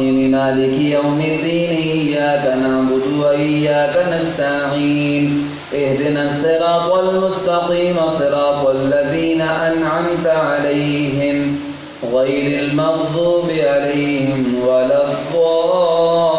الرحيم مالك يوم الدين إياك نعبد وإياك نستعين اهدنا الصراط المستقيم صراط الذين أنعمت عليهم غير المغضوب عليهم ولا الضالين.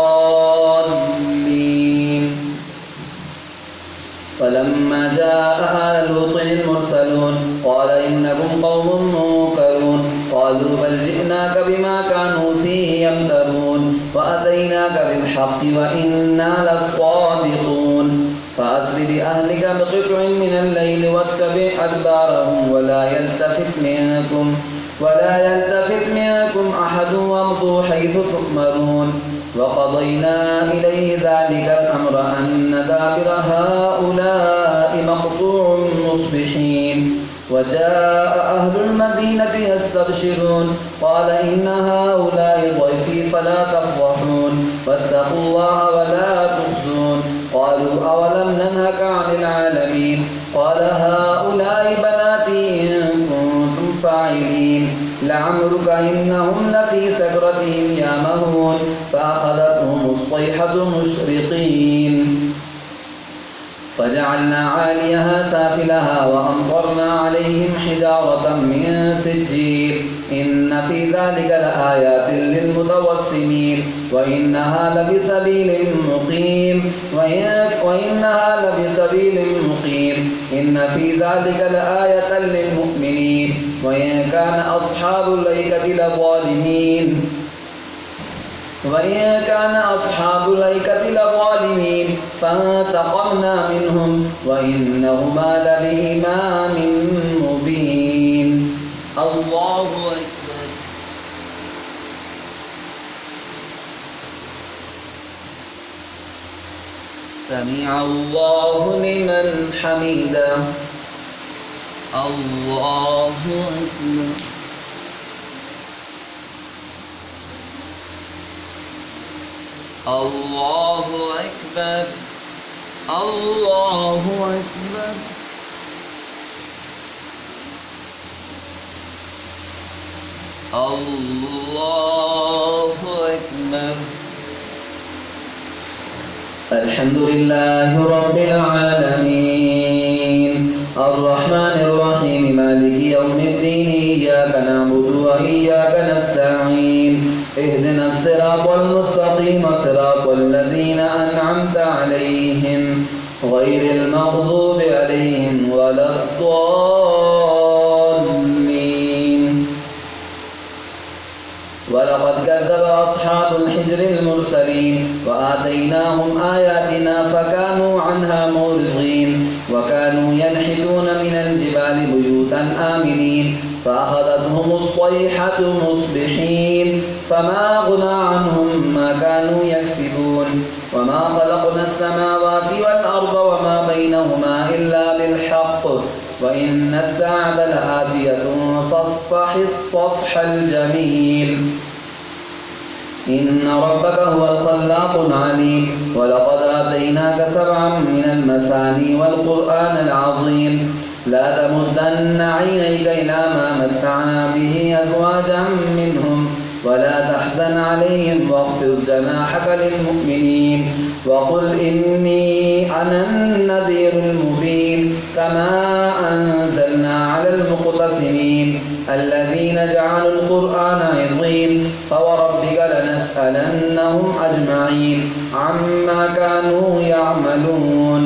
فلما جاء آل لوط المرسلون قال إنكم قوم منكرون قالوا بل جئناك بما كانوا فيه يمترون وأتيناك بالحق وإنا لصادقون فأسر بأهلك بقطع من الليل واتبع أدبارهم ولا يلتفت منكم أحد وامضوا حيث تؤمرون. وقضينا إليه ذلك الأمر أن دابر هؤلاء مقطوع مصبحين. وجاء أهل المدينة يستبشرون قال إن هؤلاء ضيفي فلا تفضحون واتقوا الله ولا تخزون. قالوا أولم ننهك عن العالمين قال هؤلاء بناتي إن كنتم فاعلين لعمرك إنهم لفي سكرتهم يعمهون فأخذتهم الصيحة مشرقين فجعلنا عاليها سافلها وأمطرنا عليهم حجارة من سجيل إن في ذلك لآيات للمتوسمين وإنها لبسبيل مقيم إن في ذلك لآية للمؤمنين وإن كان أصحاب الأيكة لظالمين فانتقمنا منهم وإنهما لبإمام مبين. الله أكبر. سمع الله لمن حمده. الله أكبر. الله أكبر. الله أكبر. الله أكبر. الحمد لله رب العالمين الرحمن الرحيم مالك يوم الدين إياك نعبد وإياك نستعين اهدنا الصراط المستقيم صراط الذين أنعمت عليهم غير المغضوب عليهم ولا الضالين. ولقد كذب أصحاب الحجر المرسلين وآتيناهم آياتنا فكانوا عنها معرضين وكانوا ينحتون من الجبال بيوتا آمنين فأخذتهم الصيحة مصبحين فما أغنى عنهم ما كانوا يكسبون. وما خلقنا السماوات والأرض وما بينهما إلا بالحق وإن الساعة لآتية فاصفح الصفح الجميل إن ربك هو الخلاق العليم. ولقد آتيناك 7 من المثاني والقرآن العظيم لا تمدن عينيك إلى ما متعنا به أزواجا منهم ولا تحزن عليهم واخفض جناحك للمؤمنين وقل إني أنا النذير المبين. كما أنزلنا على المقتسمين الذين جعلوا القرآن عضين فوربك لنسألنهم أجمعين عما كانوا يعملون.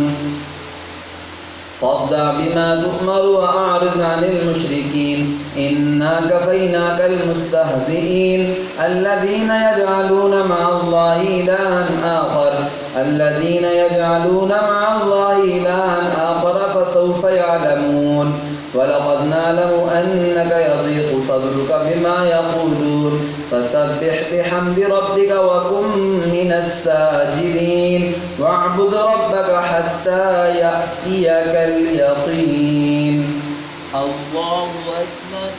فاصدع بما تؤمر وأعرض عن المشركين إنا كفيناك المستهزئين الذين يجعلون مع الله إلها آخر فسوف يعلمون. ولقد نعلم أنك يضيق صدرك بما يقولون فسبح بحمد ربك وكن من الساجدين واعبد ربك حتى يأتيك اليقين. الله أكبر.